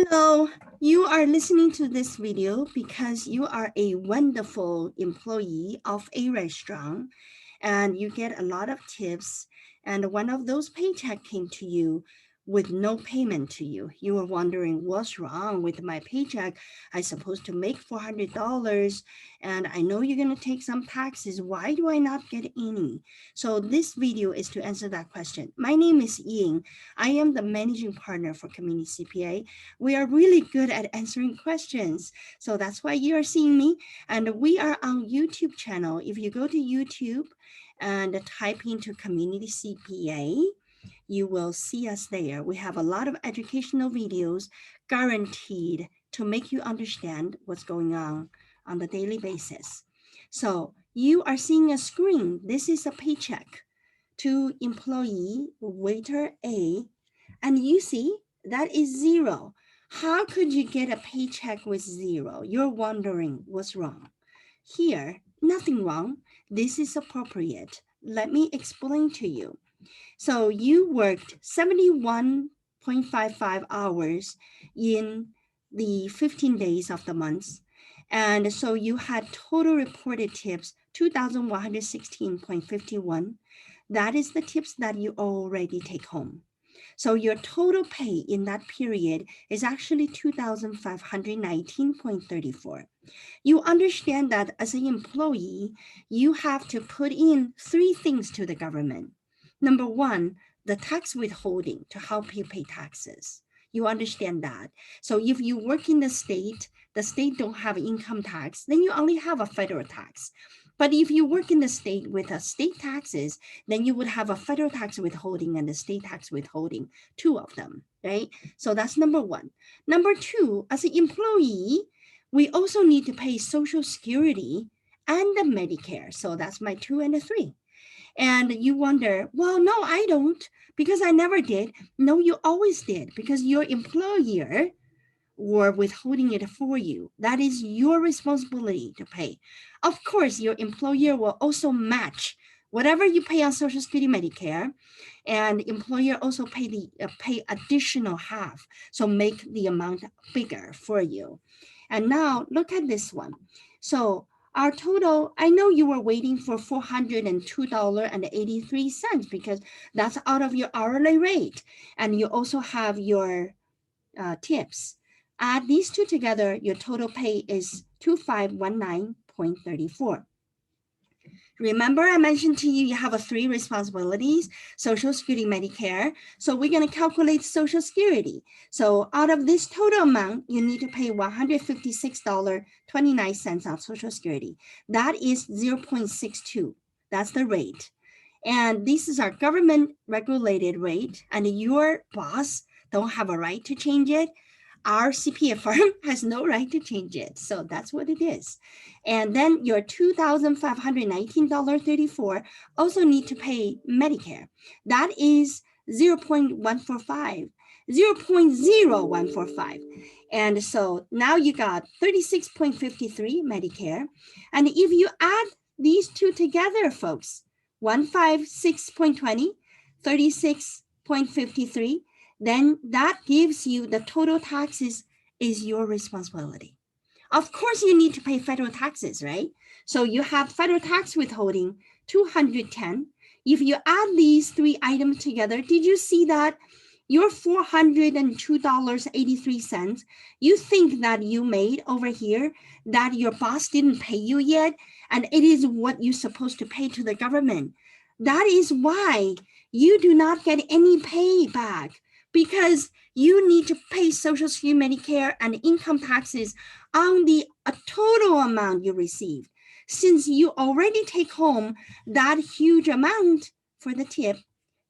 Hello, you are listening to this video because you are a wonderful employee of a restaurant and you get a lot of tips, and one of those paycheck came to you with no payment to you. You were wondering what's wrong with my paycheck. I'm supposed to make $400 and I know you're going to take some taxes. Why do I not get any? So this video is to answer that question. My name is Ying. I am the managing partner for Community CPA. We are really good at answering questions. So that's why you are seeing me. And we are on YouTube channel. If you go to YouTube and type into Community CPA, you will see us there. We have a lot of educational videos guaranteed to make you understand what's going on the daily basis. So you are seeing a screen. This is a paycheck to employee waiter A, and you see that is zero. How could you get a paycheck with zero? You're wondering what's wrong. Here, nothing wrong. This is appropriate. Let me explain to you. So you worked 71.55 hours in the 15 days of the month. And so you had total reported tips, 2,116.51. That is the tips that you already take home. So your total pay in that period is actually 2,519.34. You understand that as an employee, you have to put in three things to the government. Number one, the tax withholding to help you pay taxes. You understand that. So if you work in the state don't have income tax, then you only have a federal tax. But if you work in the state with a state taxes, then you would have a federal tax withholding and the state tax withholding, two of them, right? So that's number one. Number two, as an employee, we also need to pay Social Security and the Medicare. So that's my 2 and 3. And you wonder, well, no, I don't, because I never did. No, you always did, because your employer were withholding it for you. That is your responsibility to pay. Of course, your employer will also match whatever you pay on Social Security, Medicare, and employer also pay additional half, so make the amount bigger for you. And now look at this one. So our total, I know you were waiting for $402.83 because that's out of your hourly rate, and you also have your tips. Add these two together, your total pay is 2,519.34. Remember, I mentioned to you, you have three responsibilities: Social Security, Medicare. So we're going to calculate Social Security. So out of this total amount, you need to pay $156.29 on Social Security. That is 0.62. That's the rate. And this is our government regulated rate, and your boss don't have a right to change it. Our CPA firm has no right to change it. So that's what it is. And then your $2,519.34 also need to pay Medicare. That is 0.145, 0.0145. And so now you got 36.53 Medicare. And if you add these two together, folks, 156.20, 36.53, then that gives you the total taxes is your responsibility. Of course, you need to pay federal taxes, right? So you have federal tax withholding, 210. If you add these three items together, did you see that your $402.83, you think that you made over here that your boss didn't pay you yet, and it is what you're supposed to pay to the government. That is why you do not get any pay back, because you need to pay Social Security, Medicare, and income taxes on the total amount you received. Since you already take home that huge amount for the tip,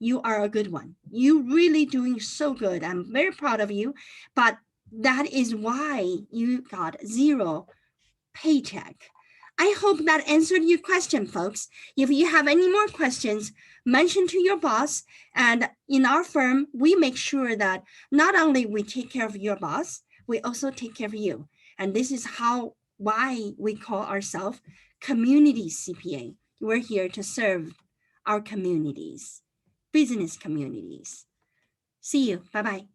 you are a good one. You really doing so good. I'm very proud of you, but that is why you got zero paycheck. I hope that answered your question, folks. If you have any more questions, mention to your boss. And in our firm, we make sure that not only we take care of your boss, we also take care of you. And this is why we call ourselves Community CPA. We're here to serve our communities, business communities. See you. Bye-bye.